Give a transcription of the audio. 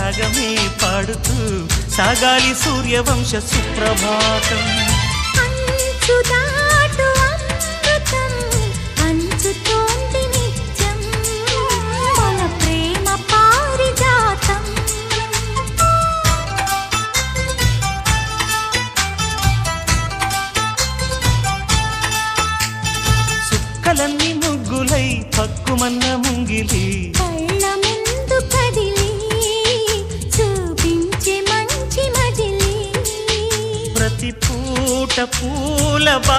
రాగమే పాడుతూ సాగాలి సూర్యవంశ సుప్రభాతం. అంచుదాటు అమృతం పంచుతోంది నిత్యం మన ప్రేమ పారిజాతం. చుక్కలన్నీ ముగ్గులై పక్కుమన్న ముంగిలి కళ్ళ ముందు కదిలి చూపించే మంచి మజిలి. ప్రతి పూట పూల